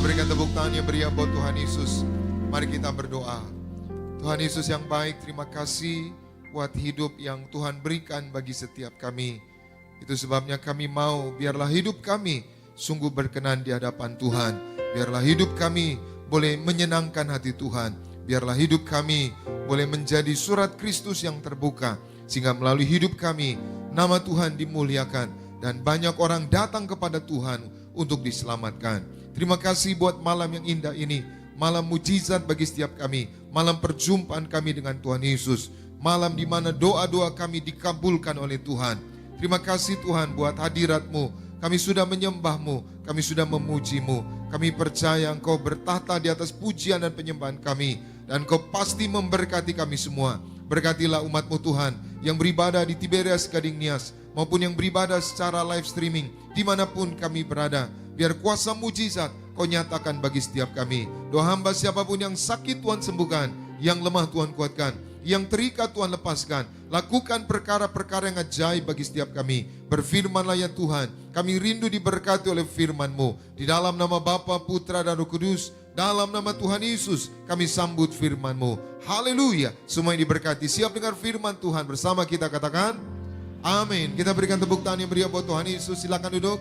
berikan tepuk tangan yang meriah buat Tuhan Yesus. Mari kita berdoa. Tuhan Yesus yang baik, terima kasih buat hidup yang Tuhan berikan bagi setiap kami. Itu sebabnya kami mau, biarlah hidup kami sungguh berkenan di hadapan Tuhan. Biarlah hidup kami boleh menyenangkan hati Tuhan. Biarlah hidup kami boleh menjadi surat Kristus yang terbuka. Sehingga melalui hidup kami, nama Tuhan dimuliakan. Dan banyak orang datang kepada Tuhan untuk diselamatkan. Terima kasih buat malam yang indah ini. Malam mujizat bagi setiap kami. Malam perjumpaan kami dengan Tuhan Yesus. Malam di mana doa-doa kami dikabulkan oleh Tuhan. Terima kasih Tuhan buat hadirat-Mu. Kami sudah menyembah-Mu. Kami sudah memuji-Mu. Kami percaya Engkau bertahta di atas pujian dan penyembahan kami. Dan Engkau pasti memberkati kami semua. Berkatilah umat-Mu Tuhan yang beribadah di Tiberias Gading Nias maupun yang beribadah secara live streaming dimanapun kami berada. Biar kuasa mujizat Kau nyatakan bagi setiap kami. Doa hamba siapapun yang sakit Tuhan sembuhkan, yang lemah Tuhan kuatkan, yang terikat Tuhan lepaskan. Lakukan perkara-perkara yang ajaib bagi setiap kami. Berfirmanlah ya Tuhan, kami rindu diberkati oleh firman-Mu. Di dalam nama Bapa, Putra dan Roh Kudus, dalam nama Tuhan Yesus, kami sambut firman-Mu. Haleluya, semua yang diberkati. Siap dengar firman Tuhan bersama kita katakan, amin. Kita berikan tepuk tangan yang meriah buat Tuhan Yesus. Silakan duduk.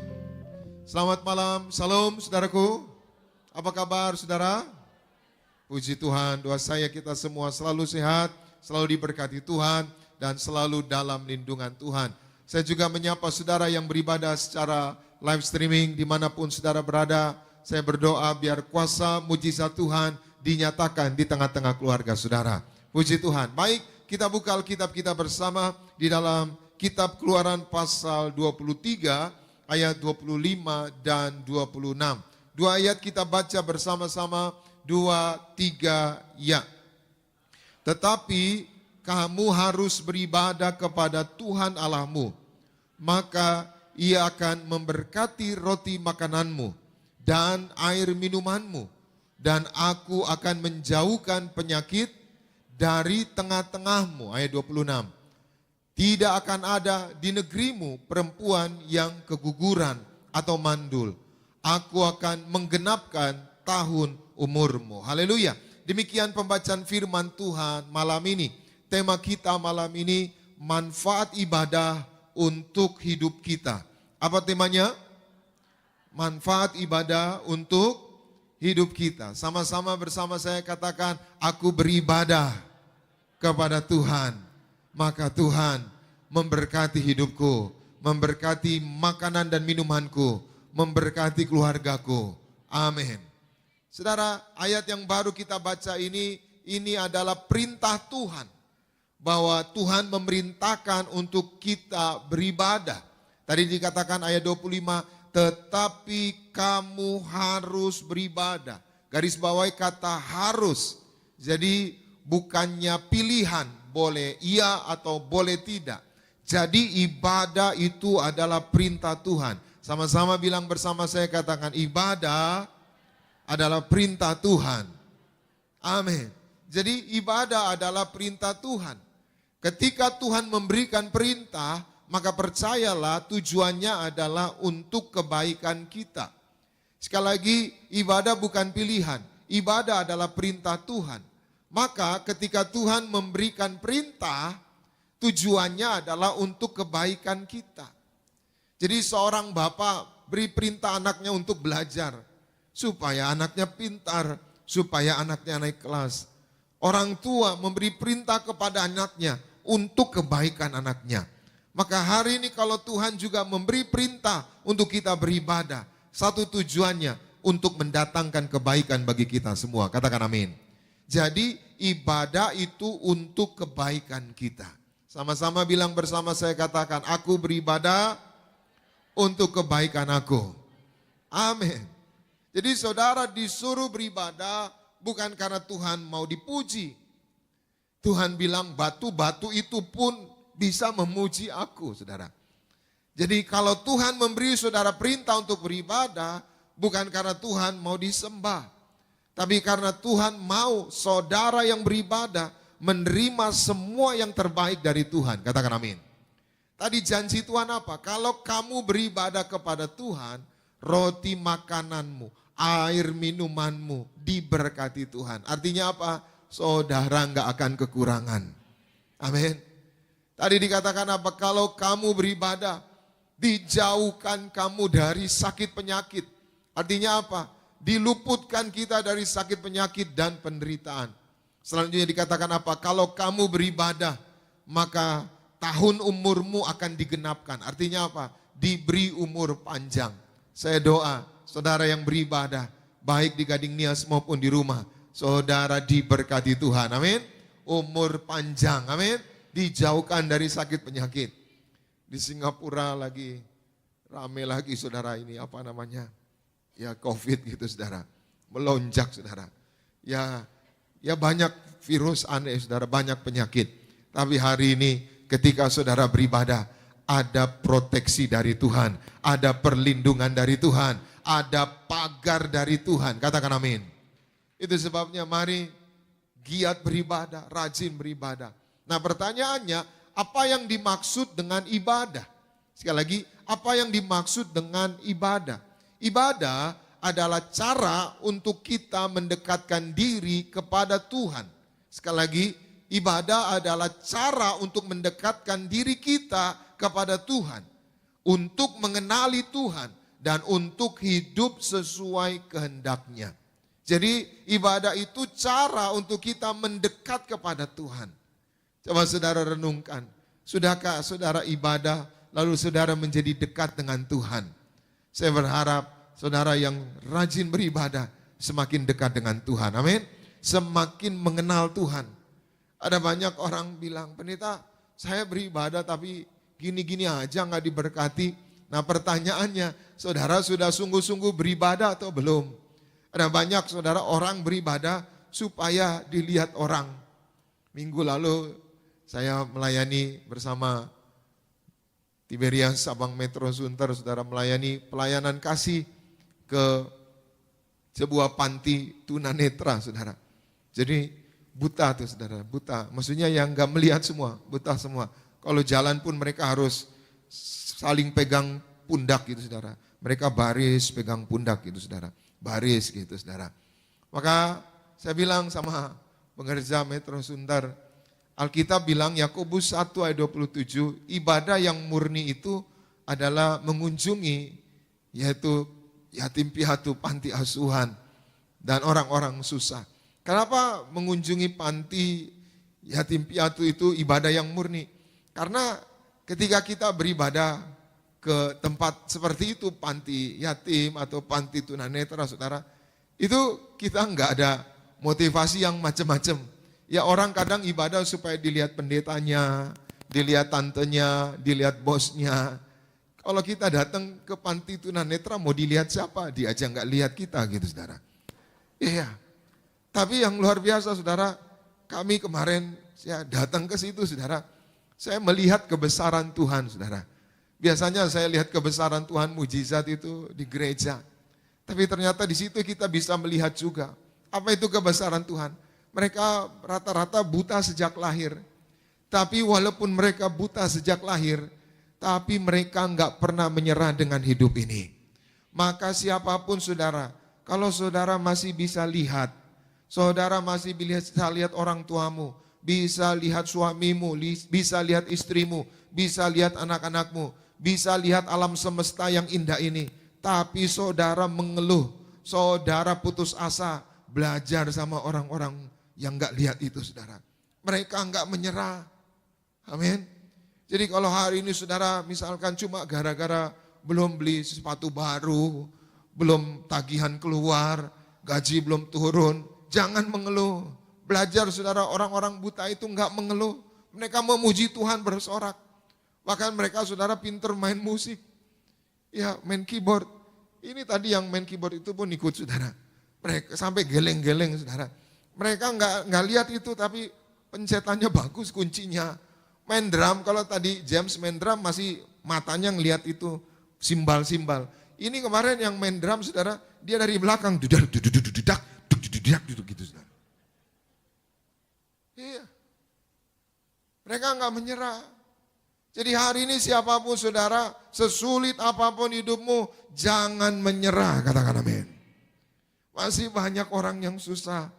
Selamat malam, salam saudaraku. Apa kabar saudara? Puji Tuhan, doa saya kita semua selalu sehat, selalu diberkati Tuhan, dan selalu dalam lindungan Tuhan. Saya juga menyapa saudara yang beribadah secara live streaming dimanapun saudara berada. Saya berdoa biar kuasa mujizat Tuhan dinyatakan di tengah-tengah keluarga saudara. Puji Tuhan. Baik, kita buka Alkitab kita bersama di dalam kitab Keluaran pasal 23 ayat 25 dan 26. Dua ayat kita baca bersama-sama, 2, 3, ya. Tetapi kamu harus beribadah kepada Tuhan Allahmu, maka Ia akan memberkati roti makananmu dan air minumanmu, dan aku akan menjauhkan penyakit dari tengah-tengahmu. Ayat 26. Tidak akan ada di negerimu perempuan yang keguguran atau mandul. Aku akan menggenapkan tahun umurmu. Haleluya. Demikian pembacaan firman Tuhan malam ini. Tema kita malam ini, manfaat ibadah untuk hidup kita. Apa temanya? Manfaat ibadah untuk hidup kita. Sama-sama bersama saya katakan, aku beribadah kepada Tuhan. Maka Tuhan memberkati hidupku, memberkati makanan dan minumanku, memberkati keluargaku. Amin. Saudara, ayat yang baru kita baca ini adalah perintah Tuhan. Bahwa Tuhan memerintahkan untuk kita beribadah. Tadi dikatakan ayat 25, tetapi kamu harus beribadah. Garis bawahi kata harus. Jadi bukannya pilihan, boleh iya atau boleh tidak. Jadi ibadah itu adalah perintah Tuhan. Sama-sama bilang bersama saya, katakan ibadah adalah perintah Tuhan. Amin. Jadi ibadah adalah perintah Tuhan. Ketika Tuhan memberikan perintah, maka percayalah tujuannya adalah untuk kebaikan kita. Sekali lagi, ibadah bukan pilihan. Ibadah adalah perintah Tuhan. Maka ketika Tuhan memberikan perintah, tujuannya adalah untuk kebaikan kita. Jadi seorang bapak beri perintah anaknya untuk belajar, supaya anaknya pintar, supaya anaknya naik kelas. Orang tua memberi perintah kepada anaknya untuk kebaikan anaknya. Maka hari ini kalau Tuhan juga memberi perintah untuk kita beribadah, satu tujuannya untuk mendatangkan kebaikan bagi kita semua. Katakan amin. Jadi ibadah itu untuk kebaikan kita. Sama-sama bilang bersama saya, katakan, aku beribadah untuk kebaikan aku. Amin. Jadi saudara disuruh beribadah bukan karena Tuhan mau dipuji. Tuhan bilang batu-batu itu pun bisa memuji aku, saudara. Jadi kalau Tuhan memberi saudara perintah untuk beribadah, bukan karena Tuhan mau disembah. Tapi karena Tuhan mau saudara yang beribadah menerima semua yang terbaik dari Tuhan. Katakan amin. Tadi janji Tuhan apa? Kalau kamu beribadah kepada Tuhan, roti makananmu, air minumanmu diberkati Tuhan. Artinya apa? Saudara nggak akan kekurangan. Amin. Tadi dikatakan apa? Kalau kamu beribadah, dijauhkan kamu dari sakit penyakit. Artinya apa? Diluputkan kita dari sakit penyakit dan penderitaan. Selanjutnya dikatakan apa? Kalau kamu beribadah, maka tahun umurmu akan digenapkan. Artinya apa? Diberi umur panjang. Saya doa, saudara yang beribadah, baik di Gading Nias maupun di rumah, saudara diberkati Tuhan, amin. Umur panjang, amin. Dijauhkan dari sakit penyakit. Di Singapura lagi rame lagi saudara ini, apa namanya? Ya COVID gitu saudara. Melonjak saudara. Ya banyak virus aneh saudara, banyak penyakit. Tapi hari ini ketika saudara beribadah, ada proteksi dari Tuhan, ada perlindungan dari Tuhan, ada pagar dari Tuhan. Katakan amin. Itu sebabnya mari giat beribadah, rajin beribadah. Nah pertanyaannya, apa yang dimaksud dengan ibadah? Sekali lagi, apa yang dimaksud dengan ibadah? Ibadah adalah cara untuk kita mendekatkan diri kepada Tuhan. Sekali lagi, ibadah adalah cara untuk mendekatkan diri kita kepada Tuhan, untuk mengenali Tuhan dan untuk hidup sesuai kehendaknya. Jadi ibadah itu cara untuk kita mendekat kepada Tuhan. Coba saudara renungkan, sudahkah saudara ibadah lalu saudara menjadi dekat dengan Tuhan? Saya berharap saudara yang rajin beribadah semakin dekat dengan Tuhan, amin. Semakin mengenal Tuhan. Ada banyak orang bilang, pendeta saya beribadah tapi gini-gini aja nggak diberkati. Nah pertanyaannya, saudara sudah sungguh-sungguh beribadah atau belum? Ada banyak saudara orang beribadah supaya dilihat orang. Minggu lalu saya melayani bersama Tiberias Sabang Metro Sunter, saudara melayani pelayanan kasih ke sebuah panti tunanetra saudara. Jadi buta tuh saudara, buta. Maksudnya yang nggak melihat semua, buta semua. Kalau jalan pun mereka harus saling pegang pundak gitu saudara. Mereka baris pegang pundak gitu saudara. Baris gitu saudara. Maka saya bilang sama pengerja Metro Sunter, Alkitab bilang Yakobus 1 ayat 27, ibadah yang murni itu adalah mengunjungi yaitu yatim piatu, panti asuhan dan orang-orang susah. Kenapa mengunjungi panti yatim piatu itu ibadah yang murni? Karena ketika kita beribadah ke tempat seperti itu, panti yatim atau panti tunanetra saudara, itu kita enggak ada motivasi yang macam-macam. Ya orang kadang ibadah supaya dilihat pendetanya, dilihat tantenya, dilihat bosnya. Kalau kita datang ke panti tunanetra mau dilihat siapa? Dia aja enggak lihat kita gitu saudara. Iya. Tapi yang luar biasa saudara, kami kemarin saya datang ke situ saudara. Saya melihat kebesaran Tuhan saudara. Biasanya saya lihat kebesaran Tuhan mujizat itu di gereja. Tapi ternyata di situ kita bisa melihat juga. Apa itu kebesaran Tuhan? Mereka rata-rata buta sejak lahir. Tapi walaupun mereka buta sejak lahir, tapi mereka enggak pernah menyerah dengan hidup ini. Maka siapapun saudara, kalau saudara masih bisa lihat, saudara masih bisa lihat orang tuamu, bisa lihat suamimu, bisa lihat istrimu, bisa lihat anak-anakmu, bisa lihat alam semesta yang indah ini. Tapi saudara mengeluh, saudara putus asa, belajar sama orang-orang yang enggak lihat itu saudara. Mereka enggak menyerah. Amin. Jadi kalau hari ini saudara misalkan cuma gara-gara belum beli sepatu baru, belum tagihan keluar, gaji belum turun, jangan mengeluh. Belajar saudara, orang-orang buta itu enggak mengeluh. Mereka memuji Tuhan bersorak. Bahkan mereka saudara pinter main musik. Ya main keyboard. Ini tadi yang main keyboard itu pun ikut saudara. Mereka sampai geleng-geleng saudara. Mereka enggak lihat itu tapi pencetannya bagus kuncinya. Main drum, kalau tadi James main drum masih matanya ngelihat itu simbal-simbal. Ini kemarin yang main drum saudara, dia dari belakang dudak gitu saudara. Iya. Mereka enggak menyerah. Jadi hari ini siapapun saudara, sesulit apapun hidupmu, jangan menyerah, katakan amin. Masih banyak orang yang susah.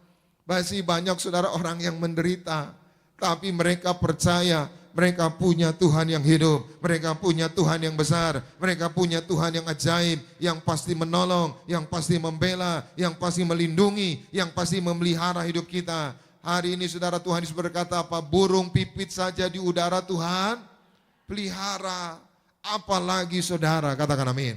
Masih banyak saudara orang yang menderita. Tapi mereka percaya mereka punya Tuhan yang hidup. Mereka punya Tuhan yang besar. Mereka punya Tuhan yang ajaib. Yang pasti menolong, yang pasti membela, yang pasti melindungi, yang pasti memelihara hidup kita. Hari ini saudara, Tuhan Yesus berkata apa? Burung pipit saja di udara Tuhan pelihara. Apalagi saudara, katakan amin.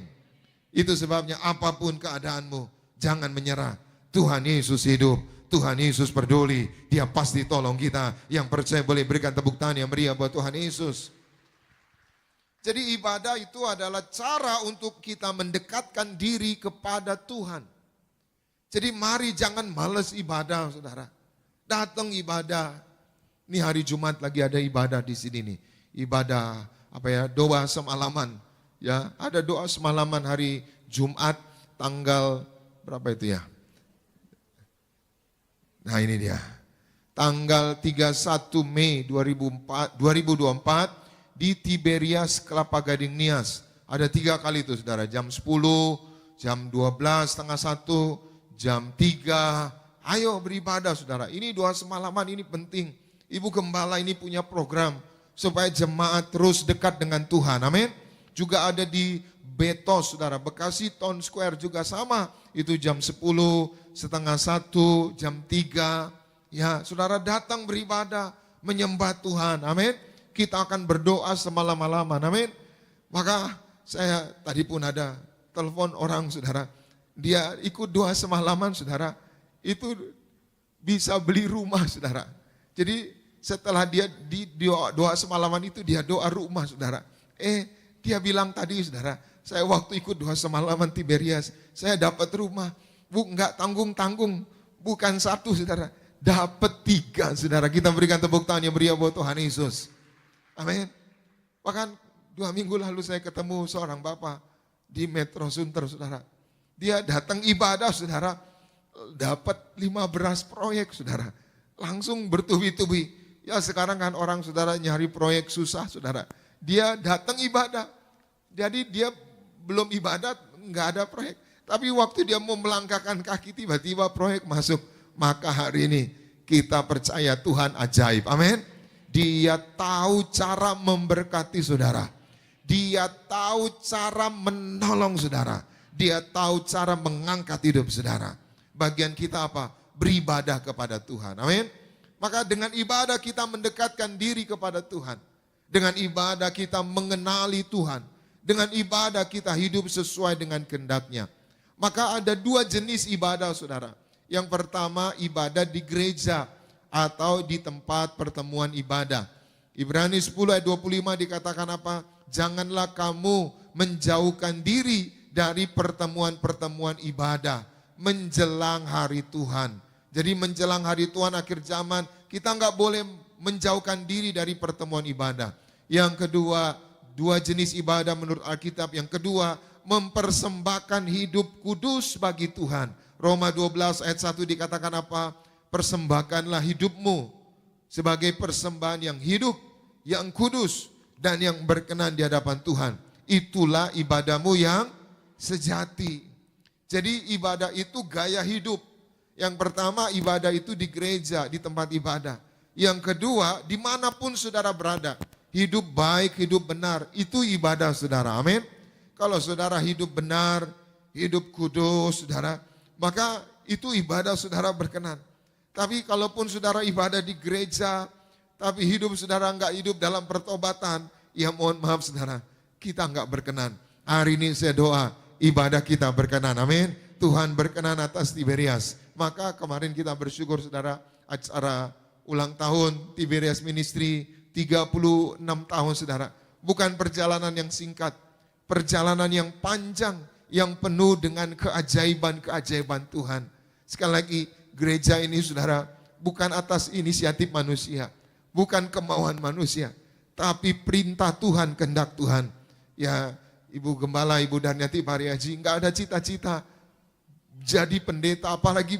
Itu sebabnya apapun keadaanmu, jangan menyerah. Tuhan Yesus hidup, Tuhan Yesus peduli, Dia pasti tolong kita. Yang percaya boleh berikan tepuk tangan yang meriah buat Tuhan Yesus. Jadi ibadah itu adalah cara untuk kita mendekatkan diri kepada Tuhan. Jadi mari jangan malas ibadah, saudara. Datang ibadah. Ini hari Jumat lagi ada ibadah di sini nih. Ibadah doa semalaman. Ya, ada doa semalaman hari Jumat tanggal berapa itu ya? Nah ini dia. Tanggal 31 Mei 2024 di Tiberias Kelapa Gading Nias. Ada 3 kali itu saudara, jam 10, jam 12, setengah 1, jam 3. Ayo beribadah saudara, ini doa semalaman ini penting. Ibu Gembala ini punya program supaya jemaat terus dekat dengan Tuhan, amin. Juga ada di Betos saudara, Bekasi Town Square juga sama. Itu jam 10, setengah 1, jam 3. Ya saudara datang beribadah, menyembah Tuhan, amin. Kita akan berdoa semalam-malaman, amin. Maka saya tadi pun ada telepon orang saudara, dia ikut doa semalaman saudara, itu bisa beli rumah saudara. Jadi setelah dia di doa semalaman itu dia doa rumah saudara. Dia bilang tadi saudara, saya waktu ikut doa semalaman Tiberias, saya dapat rumah. Enggak tanggung-tanggung, bukan 1 saudara, dapat 3 saudara. Kita berikan tepuk tangan yang meriah buat Tuhan Yesus. Amin. Bahkan 2 minggu lalu saya ketemu seorang bapak di Metro Sunter saudara. Dia datang ibadah saudara, dapat 15 proyek saudara. Langsung bertubi-tubi. Ya sekarang kan orang saudara nyari proyek susah saudara. Dia datang ibadah. Jadi dia belum ibadat, enggak ada proyek. Tapi waktu dia mau melangkahkan kaki tiba-tiba proyek masuk. Maka hari ini kita percaya Tuhan ajaib. Amin. Dia tahu cara memberkati saudara. Dia tahu cara menolong saudara. Dia tahu cara mengangkat hidup saudara. Bagian kita apa? Beribadah kepada Tuhan. Amin. Maka dengan ibadah kita mendekatkan diri kepada Tuhan. Dengan ibadah kita mengenali Tuhan. Dengan ibadah kita hidup sesuai dengan kehendak-Nya. Maka ada 2 jenis ibadah saudara. Yang pertama ibadah di gereja atau di tempat pertemuan ibadah. Ibrani 10 ayat 25 dikatakan apa? Janganlah kamu menjauhkan diri dari pertemuan-pertemuan ibadah menjelang hari Tuhan. Jadi menjelang hari Tuhan akhir zaman, kita enggak boleh menjauhkan diri dari pertemuan ibadah. Yang kedua, 2 jenis ibadah menurut Alkitab. Yang kedua, mempersembahkan hidup kudus bagi Tuhan. Roma 12 ayat 1 dikatakan apa? Persembahkanlah hidupmu sebagai persembahan yang hidup, yang kudus, dan yang berkenan di hadapan Tuhan. Itulah ibadahmu yang sejati. Jadi ibadah itu gaya hidup. Yang pertama ibadah itu di gereja, di tempat ibadah. Yang kedua dimanapun saudara berada. Hidup baik, hidup benar, itu ibadah saudara, amin. Kalau saudara hidup benar, hidup kudus saudara, maka itu ibadah saudara berkenan. Tapi kalaupun saudara ibadah di gereja, tapi hidup saudara enggak hidup dalam pertobatan, ya mohon maaf saudara, kita enggak berkenan. Hari ini saya doa, ibadah kita berkenan, amin. Tuhan berkenan atas Tiberias. Maka kemarin kita bersyukur saudara, acara ulang tahun Tiberias Ministry 36 tahun saudara. Bukan perjalanan yang singkat, perjalanan yang panjang, yang penuh dengan keajaiban-keajaiban Tuhan. Sekali lagi, gereja ini saudara, bukan atas inisiatif manusia, bukan kemauan manusia, tapi perintah Tuhan, kehendak Tuhan. Ya, Ibu Gembala, Ibu Darniati Pariaji, enggak ada cita-cita jadi pendeta, apalagi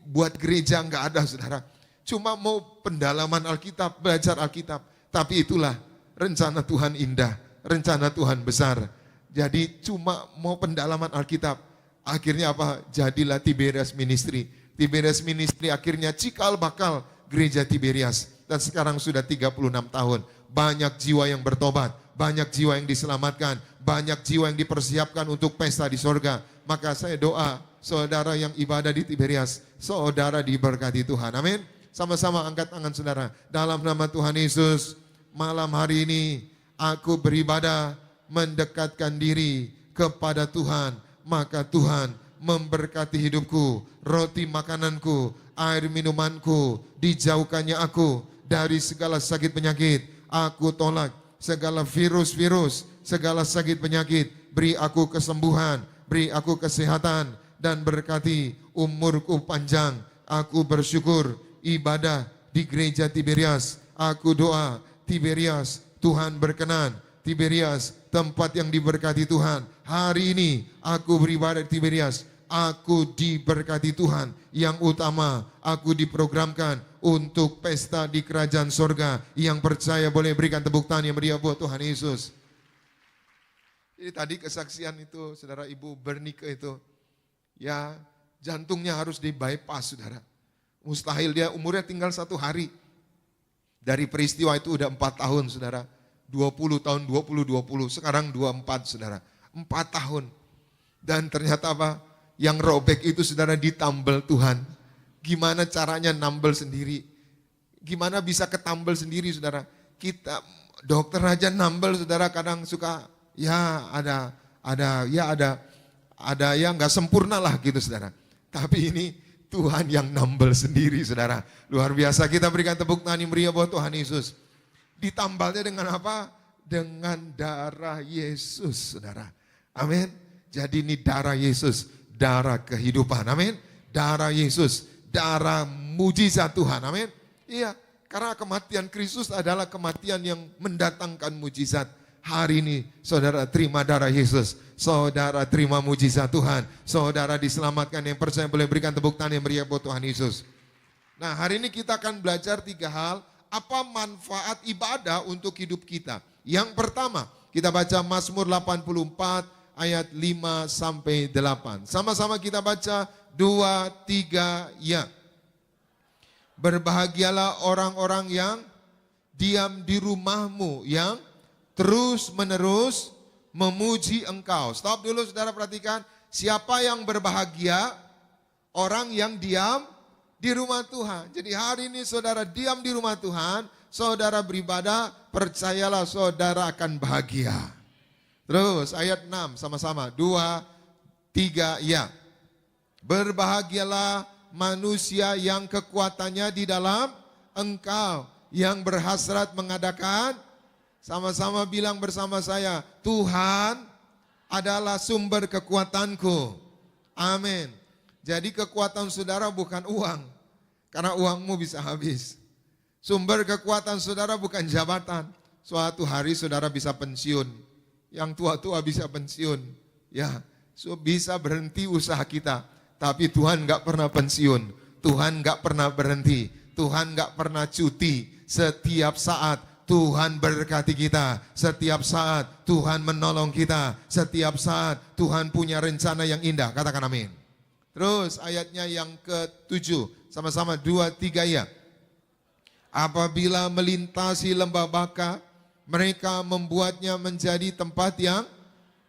buat gereja, enggak ada saudara. Cuma mau pendalaman Alkitab, belajar Alkitab. Tapi itulah rencana Tuhan indah, rencana Tuhan besar. Jadi cuma mau pendalaman Alkitab. Akhirnya apa? Jadilah Tiberias Ministry. Tiberias Ministry akhirnya cikal bakal gereja Tiberias. Dan sekarang sudah 36 tahun. Banyak jiwa yang bertobat, banyak jiwa yang diselamatkan, banyak jiwa yang dipersiapkan untuk pesta di sorga. Maka saya doa, saudara yang ibadah di Tiberias, saudara diberkati Tuhan. Amin. Sama-sama angkat tangan saudara. Dalam nama Tuhan Yesus, malam hari ini aku beribadah mendekatkan diri kepada Tuhan. Maka Tuhan memberkati hidupku, roti makananku, air minumanku, dijauhkannya aku dari segala sakit penyakit. Aku tolak segala virus-virus, segala sakit penyakit. Beri aku kesembuhan, beri aku kesehatan, dan berkati umurku panjang. Aku bersyukur ibadah di gereja Tiberias. Aku doa Tiberias, Tuhan berkenan. Tiberias, tempat yang diberkati Tuhan. Hari ini aku beribadah di Tiberias. Aku diberkati Tuhan. Yang utama, aku diprogramkan untuk pesta di kerajaan sorga. Yang percaya boleh berikan tepuk tangan yang meriah buat Tuhan Yesus. Jadi tadi kesaksian itu, saudara ibu Bernike itu, ya jantungnya harus di bypass saudara. Mustahil, dia umurnya tinggal 1 hari. Dari peristiwa itu udah 4 tahun saudara. 20 tahun, 20, sekarang 24 saudara. 4 tahun. Dan ternyata apa? Yang robek itu saudara ditambal Tuhan. Gimana caranya nambal sendiri? Gimana bisa ketambal sendiri saudara? Kita dokter aja nambal saudara kadang suka ya ada yang nggak sempurna lah gitu saudara. Tapi ini Tuhan yang nambal sendiri saudara. Luar biasa, kita berikan tepuk tangan yang meriah buat Tuhan Yesus. Ditambalnya dengan apa? Dengan darah Yesus saudara. Amin. Jadi ini darah Yesus, darah kehidupan. Amin. Darah Yesus, darah mujizat Tuhan. Amin. Iya, karena kematian Kristus adalah kematian yang mendatangkan mujizat. Hari ini saudara terima darah Yesus, saudara terima mujizat Tuhan, saudara diselamatkan. Yang percaya boleh berikan tepuk tangan yang meriah buat Tuhan Yesus. Nah, hari ini kita akan belajar 3 hal, apa manfaat ibadah untuk hidup kita. Yang pertama, kita baca Mazmur 84 ayat 5 sampai 8. Sama-sama kita baca 2, 3, ya. Berbahagialah orang-orang yang diam di rumahmu, yang terus menerus memuji engkau. Stop dulu saudara, perhatikan. Siapa yang berbahagia? Orang yang diam di rumah Tuhan. Jadi hari ini saudara diam di rumah Tuhan, saudara beribadah, percayalah saudara akan bahagia. Terus ayat 6 sama-sama. 2, 3, ya. Berbahagialah manusia yang kekuatannya di dalam engkau, yang berhasrat mengadakan. Sama-sama bilang bersama saya, Tuhan adalah sumber kekuatanku. Amin. Jadi kekuatan saudara bukan uang, karena uangmu bisa habis. Sumber kekuatan saudara bukan jabatan. Suatu hari saudara bisa pensiun. Yang tua-tua bisa pensiun. Ya, bisa berhenti usaha kita. Tapi Tuhan gak pernah pensiun. Tuhan gak pernah berhenti. Tuhan gak pernah cuti. Setiap saat Tuhan berkati kita. Setiap saat Tuhan menolong kita. Setiap saat Tuhan punya rencana yang indah. Katakan amin. Terus ayatnya yang ke-7. Sama-sama 2, 3 ya. Apabila melintasi lembah Baka, mereka membuatnya menjadi tempat yang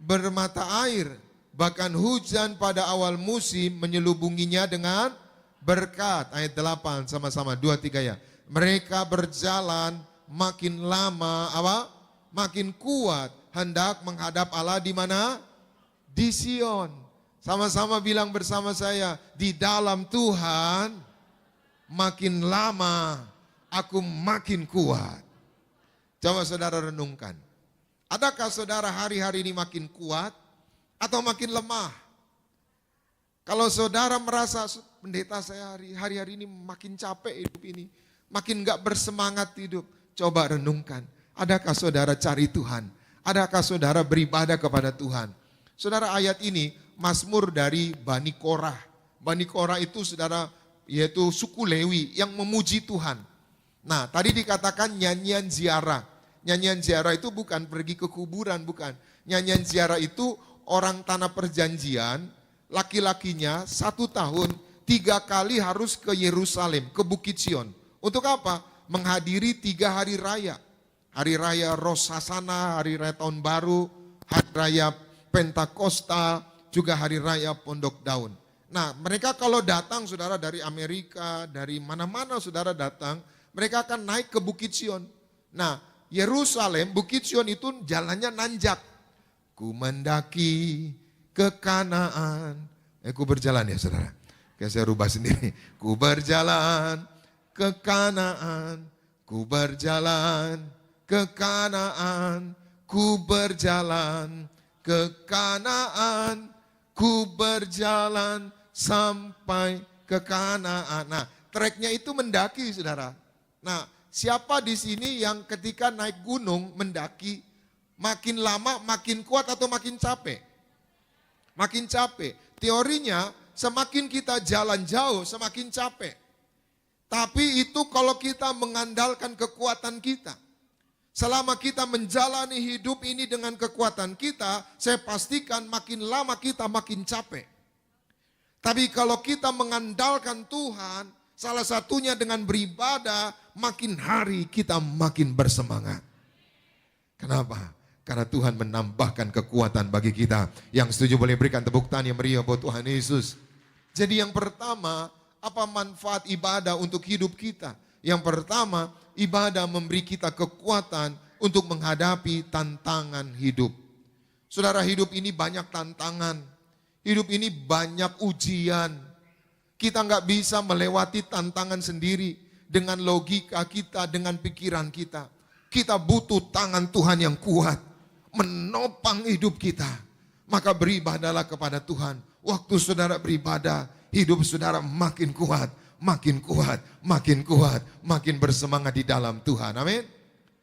bermata air. Bahkan hujan pada awal musim menyelubunginya dengan berkat. Ayat 8 sama-sama 2, 3 ya. Mereka berjalan makin lama makin kuat hendak menghadap Allah di mana? Di Sion. Sama-sama bilang bersama saya, di dalam Tuhan makin lama aku makin kuat. Coba saudara renungkan. Adakah saudara hari-hari ini makin kuat atau makin lemah? Kalau saudara merasa, pendeta saya hari-hari ini makin capek hidup ini, makin gak bersemangat hidup, coba renungkan. Adakah saudara cari Tuhan? Adakah saudara beribadah kepada Tuhan? Saudara, ayat ini Mazmur dari Bani Korah. Bani Korah itu saudara, yaitu suku Lewi yang memuji Tuhan. Nah, tadi dikatakan nyanyian ziarah. Nyanyian ziarah itu bukan pergi ke kuburan, bukan. Nyanyian ziarah itu orang tanah perjanjian laki-lakinya 1 tahun 3 kali harus ke Yerusalem, ke Bukit Sion. Untuk apa? Menghadiri 3 hari raya. Hari raya Rosh Hashanah, hari raya Tahun Baru, hari raya Pentakosta, juga hari raya Pondok Daun. Nah, mereka kalau datang, saudara, dari Amerika, dari mana-mana saudara datang, mereka akan naik ke Bukit Sion. Nah, Yerusalem, Bukit Sion itu jalannya nanjak. Ku mendaki ke Kanaan. Ku berjalan ya saudara. Kayak saya rubah sendiri. Ku berjalan ke Kanaan. Ku berjalan ke Kanaan. Ku berjalan ke Kanaan. Ku berjalan sampai ke Kanaan. Nah, treknya itu mendaki, saudara. Nah, siapa di sini yang ketika naik gunung mendaki, makin lama makin kuat atau makin capek? Makin capek. Teorinya, semakin kita jalan jauh, semakin capek. Tapi itu kalau kita mengandalkan kekuatan kita. Selama kita menjalani hidup ini dengan kekuatan kita, saya pastikan makin lama kita makin capek. Tapi kalau kita mengandalkan Tuhan, salah satunya dengan beribadah, makin hari kita makin bersemangat. Kenapa? Karena Tuhan menambahkan kekuatan bagi kita. Yang setuju boleh berikan tepuk tangan yang meriah buat Tuhan Yesus. Jadi yang pertama, apa manfaat ibadah untuk hidup kita? Yang pertama, ibadah memberi kita kekuatan untuk menghadapi tantangan hidup. Saudara, hidup ini banyak tantangan. Hidup ini banyak ujian. Kita nggak bisa melewati tantangan sendiri dengan logika kita, dengan pikiran kita. Kita butuh tangan Tuhan yang kuat menopang hidup kita. Maka beribadahlah kepada Tuhan. Waktu saudara beribadah, hidup saudara makin kuat, makin kuat, makin kuat, makin bersemangat di dalam Tuhan. Amin.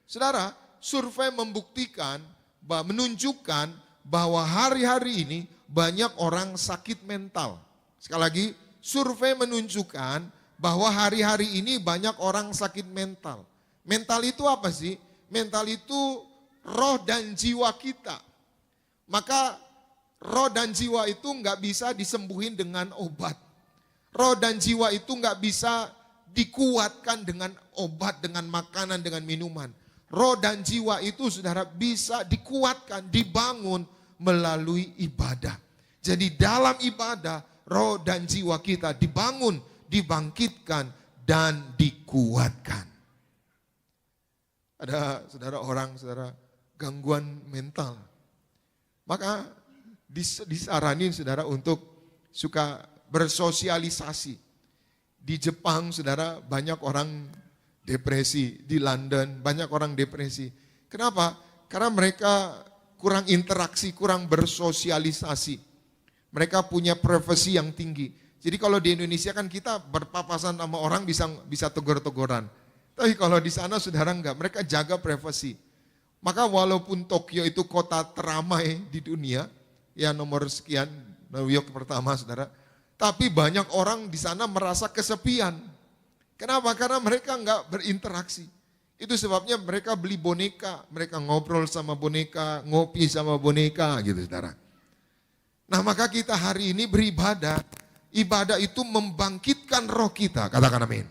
Saudara, survei membuktikan, menunjukkan bahwa hari-hari ini banyak orang sakit mental. Sekali lagi, survei menunjukkan bahwa hari-hari ini banyak orang sakit mental. Mental itu apa sih? Mental itu roh dan jiwa kita. Maka roh dan jiwa itu nggak bisa disembuhin dengan obat. Roh dan jiwa itu nggak bisa dikuatkan dengan obat, dengan makanan, dengan minuman. Roh dan jiwa itu saudara bisa dikuatkan, dibangun melalui ibadah. Jadi dalam ibadah, roh dan jiwa kita dibangun, dibangkitkan, dan dikuatkan. Ada saudara gangguan mental. Maka disaranin saudara untuk suka bersosialisasi. Di Jepang saudara banyak orang depresi, di London banyak orang depresi. Kenapa? Karena mereka kurang interaksi, kurang bersosialisasi. Mereka punya privasi yang tinggi. Jadi kalau di Indonesia kan kita berpapasan sama orang bisa tegur-teguran. Tapi kalau di sana saudara enggak, mereka jaga privasi. Maka walaupun Tokyo itu kota teramai di dunia, ya nomor sekian, New York pertama saudara. Tapi banyak orang di sana merasa kesepian. Kenapa? Karena mereka enggak berinteraksi. Itu sebabnya mereka beli boneka, mereka ngobrol sama boneka, ngopi sama boneka gitu saudara. Nah maka kita hari ini beribadah, ibadah itu membangkitkan roh kita, katakan amin.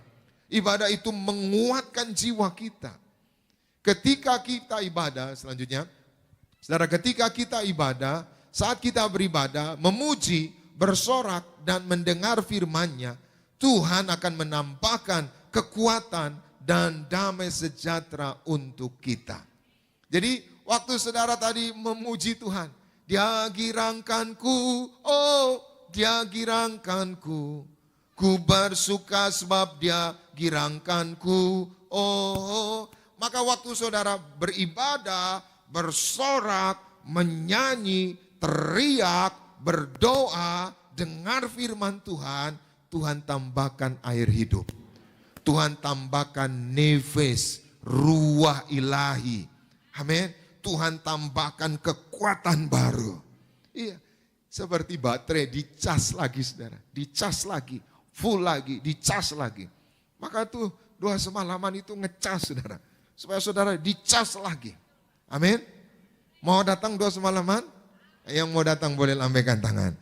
Ibadah itu menguatkan jiwa kita. Ketika kita ibadah, selanjutnya, saudara ketika kita ibadah, saat kita beribadah, memuji, bersorak dan mendengar firman-Nya, Tuhan akan menambahkan kekuatan dan damai sejahtera untuk kita. Jadi waktu saudara tadi memuji Tuhan, Dia girangkanku, oh Dia girangkanku, ku bersuka sebab Dia girangkanku, oh. Maka waktu saudara beribadah, bersorak, menyanyi, teriak, berdoa, dengar firman Tuhan, Tuhan tambahkan air hidup. Tuhan tambahkan nefes, ruah ilahi. Amin. Tuhan tambahkan kekuatan baru. Iya, seperti baterai dicas lagi saudara. Dicas lagi, full lagi, dicas lagi. Maka tuh doa semalaman itu ngecas saudara. Supaya saudara dicas lagi. Amin. Mau datang doa semalaman? Yang mau datang boleh lambaikan tangan.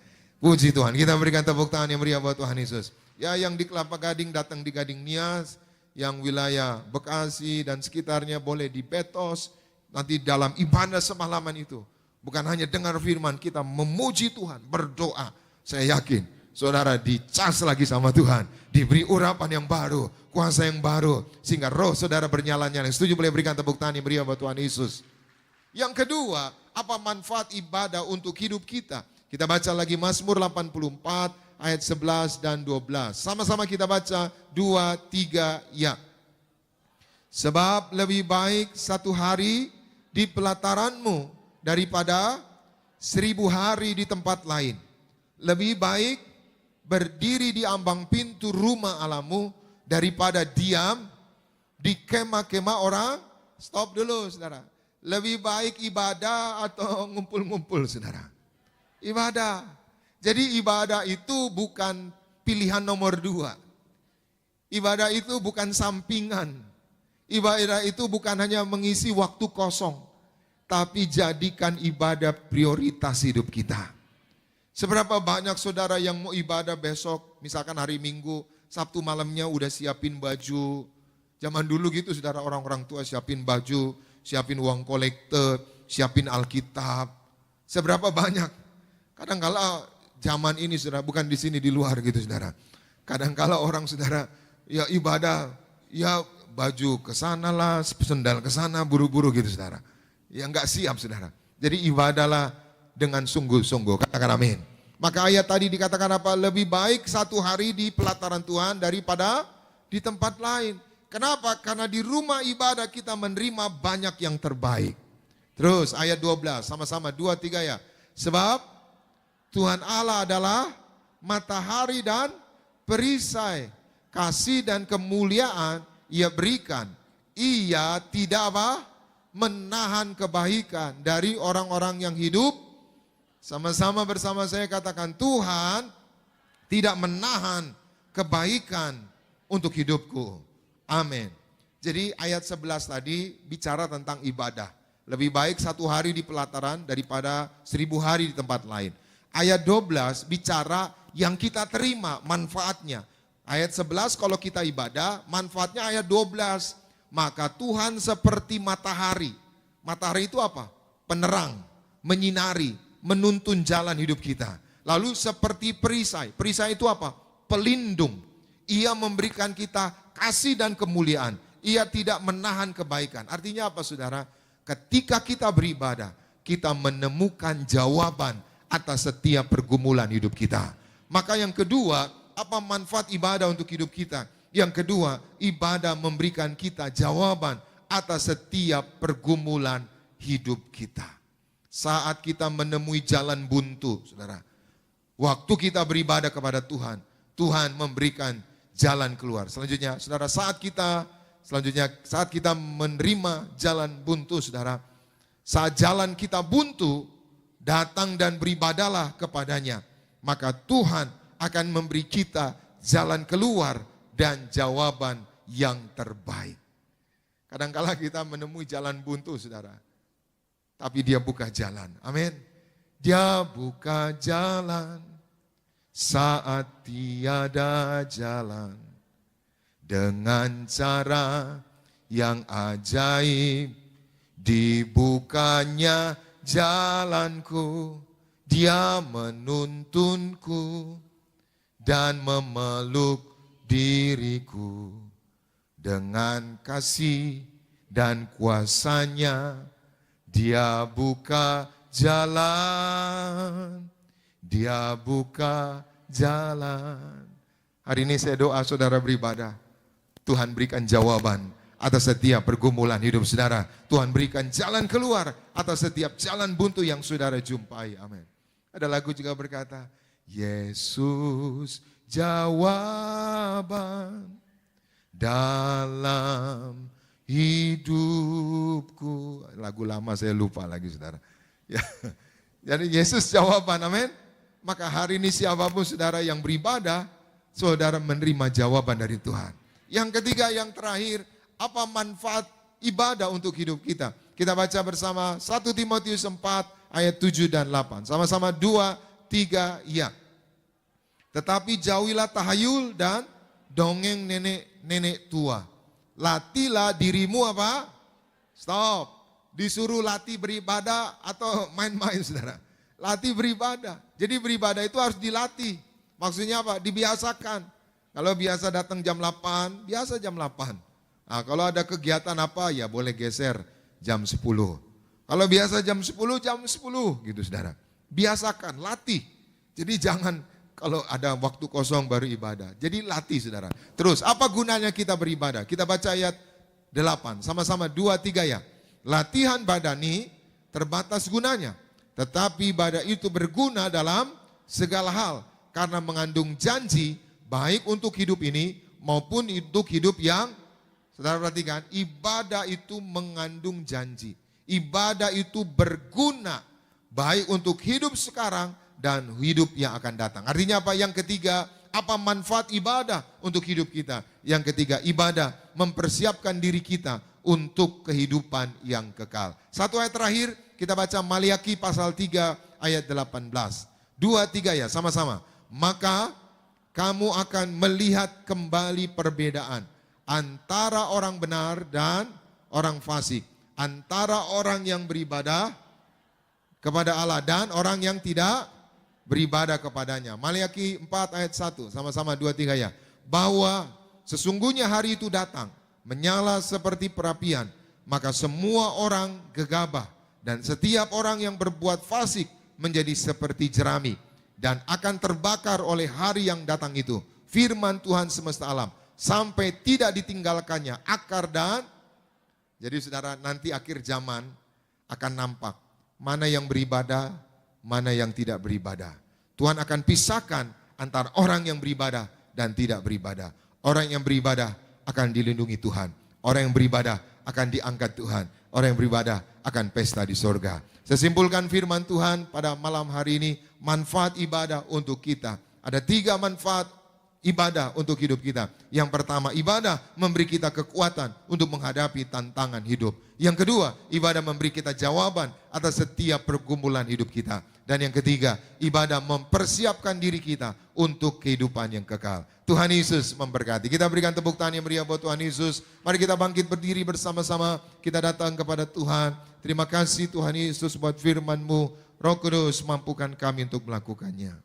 Puji Tuhan, kita berikan tepuk tangan yang meriah buat Tuhan Yesus. Ya, yang di Kelapa Gading datang di Gading Nias, yang wilayah Bekasi dan sekitarnya boleh di Betos. Nanti dalam ibadah semalaman itu, bukan hanya dengar firman, kita memuji Tuhan, berdoa. Saya yakin saudara dicas lagi sama Tuhan, diberi urapan yang baru, kuasa yang baru, sehingga roh saudara bernyala-nyala. Setuju boleh berikan tepuk tangan yang meriah buat Tuhan Yesus. Yang kedua, apa manfaat ibadah untuk hidup kita? Kita baca lagi Mazmur 84 ayat 11 dan 12. Sama-sama kita baca 2, 3, ya. Sebab lebih baik satu hari di pelataranmu daripada 1000 hari di tempat lain. Lebih baik berdiri di ambang pintu rumah Allahmu daripada diam di kemah-kemah orang. Stop dulu saudara. Lebih baik ibadah atau ngumpul-ngumpul saudara? Ibadah. Jadi ibadah itu bukan pilihan nomor 2. Ibadah itu bukan sampingan. Ibadah itu bukan hanya mengisi waktu kosong. Tapi jadikan ibadah prioritas hidup kita. Seberapa banyak saudara yang mau ibadah besok, misalkan hari Minggu, Sabtu malamnya udah siapin baju. Zaman dulu gitu saudara, orang-orang tua siapin baju, siapin uang kolektor, siapin Alkitab. Seberapa banyak? Kadang-kala zaman ini saudara, bukan di sini, di luar gitu saudara. Kadang-kala orang saudara, ya ibadah, ya baju ke sana lah, sendal ke sana, buru-buru gitu saudara. Ya enggak siap saudara. Jadi ibadahlah dengan sungguh-sungguh, katakan amin. Maka ayat tadi dikatakan apa? Lebih baik satu hari di pelataran Tuhan daripada di tempat lain. Kenapa? Karena di rumah ibadah kita menerima banyak yang terbaik. Terus ayat 12, sama-sama 2, 3 ya. Sebab Tuhan Allah adalah matahari dan perisai. Kasih dan kemuliaan Ia berikan. Ia tidak apa? Menahan kebaikan dari orang-orang yang hidup. Sama-sama bersama saya katakan, Tuhan tidak menahan kebaikan untuk hidupku. Amin. Jadi ayat 11 tadi bicara tentang ibadah. Lebih baik satu hari di pelataran daripada 1000 hari di tempat lain. Ayat 12 bicara yang kita terima manfaatnya. Ayat 11 kalau kita ibadah, manfaatnya ayat 12. Maka Tuhan seperti matahari. Matahari itu apa? Penerang, menyinari, menuntun jalan hidup kita. Lalu seperti perisai. Perisai itu apa? Pelindung. Ia memberikan kita kasih dan kemuliaan. Ia tidak menahan kebaikan. Artinya apa saudara? Ketika kita beribadah, kita menemukan jawaban atas setiap pergumulan hidup kita. Maka yang kedua, apa manfaat ibadah untuk hidup kita? Yang kedua, ibadah memberikan kita jawaban atas setiap pergumulan hidup kita. Saat kita menemui jalan buntu, saudara, waktu kita beribadah kepada Tuhan, Tuhan memberikan jalan keluar. Selanjutnya, saudara, saat kita menerima jalan buntu, saudara, saat jalan kita buntu, datang dan beribadahlah kepadanya. Maka Tuhan akan memberi kita jalan keluar dan jawaban yang terbaik. Kadangkala kita menemui jalan buntu saudara. Tapi dia buka jalan. Amin. Dia buka jalan saat tiada jalan. Dengan cara yang ajaib dibukanya jalanku, Dia menuntunku dan memeluk diriku dengan kasih dan kuasa-Nya. Dia buka jalan, Dia buka jalan. Hari ini saya doa saudara beribadah, Tuhan berikan jawaban atas setiap pergumulan hidup saudara. Tuhan berikan jalan keluar atas setiap jalan buntu yang saudara jumpai. Amin. Ada lagu juga berkata, Yesus jawaban dalam hidupku. Lagu lama saya lupa lagi saudara. Ya. Jadi Yesus jawaban, amin. Maka hari ini siapapun saudara yang beribadah, saudara menerima jawaban dari Tuhan. Yang ketiga, yang terakhir, apa manfaat ibadah untuk hidup kita? Kita baca bersama 1 Timotius 4 ayat 7 dan 8. Sama-sama 2, 3, ya. Tetapi jauhilah tahayul dan dongeng nenek-nenek tua. Latilah dirimu apa? Stop. Disuruh latih beribadah atau main-main saudara. Latih beribadah. Jadi beribadah itu harus dilatih. Maksudnya apa? Dibiasakan. Kalau biasa datang jam 8, biasa jam 8. Nah, kalau ada kegiatan apa ya boleh geser jam 10. Kalau biasa jam 10 gitu saudara. Biasakan, latih. Jadi jangan kalau ada waktu kosong baru ibadah. Jadi latih saudara. Terus apa gunanya kita beribadah? Kita baca ayat 8. Sama-sama 2, 3 ya. Latihan badani terbatas gunanya. Tetapi ibadah itu berguna dalam segala hal. Karena mengandung janji baik untuk hidup ini maupun untuk hidup yang, saudara perhatikan, ibadah itu mengandung janji. Ibadah itu berguna baik untuk hidup sekarang dan hidup yang akan datang. Artinya apa? Yang ketiga, apa manfaat ibadah untuk hidup kita? Yang ketiga, ibadah mempersiapkan diri kita untuk kehidupan yang kekal. Satu ayat terakhir, kita baca Maliaki pasal 3 ayat 18. 2, 3 ya, sama-sama. Maka kamu akan melihat kembali perbedaan antara orang benar dan orang fasik. Antara orang yang beribadah kepada Allah dan orang yang tidak beribadah kepadanya. Maliaki 4 ayat 1, sama-sama 2, 3 ya. Bahwa sesungguhnya hari itu datang, menyala seperti perapian, maka semua orang gegabah dan setiap orang yang berbuat fasik menjadi seperti jerami dan akan terbakar oleh hari yang datang itu. Firman Tuhan semesta alam, sampai tidak ditinggalkannya akar dan, jadi saudara nanti akhir zaman akan nampak mana yang beribadah, mana yang tidak beribadah. Tuhan akan pisahkan antara orang yang beribadah dan tidak beribadah. Orang yang beribadah akan dilindungi Tuhan. Orang yang beribadah akan diangkat Tuhan. Orang yang beribadah akan pesta di sorga. Saya simpulkan firman Tuhan pada malam hari ini, manfaat ibadah untuk kita. Ada 3 manfaat ibadah untuk hidup kita. Yang pertama, ibadah memberi kita kekuatan untuk menghadapi tantangan hidup. Yang kedua, ibadah memberi kita jawaban atas setiap pergumulan hidup kita. Dan yang ketiga, ibadah mempersiapkan diri kita untuk kehidupan yang kekal. Tuhan Yesus memberkati. Kita berikan tepuk tangan yang meriah buat Tuhan Yesus. Mari kita bangkit berdiri bersama-sama. Kita datang kepada Tuhan. Terima kasih Tuhan Yesus buat firman-Mu. Roh Kudus mampukan kami untuk melakukannya.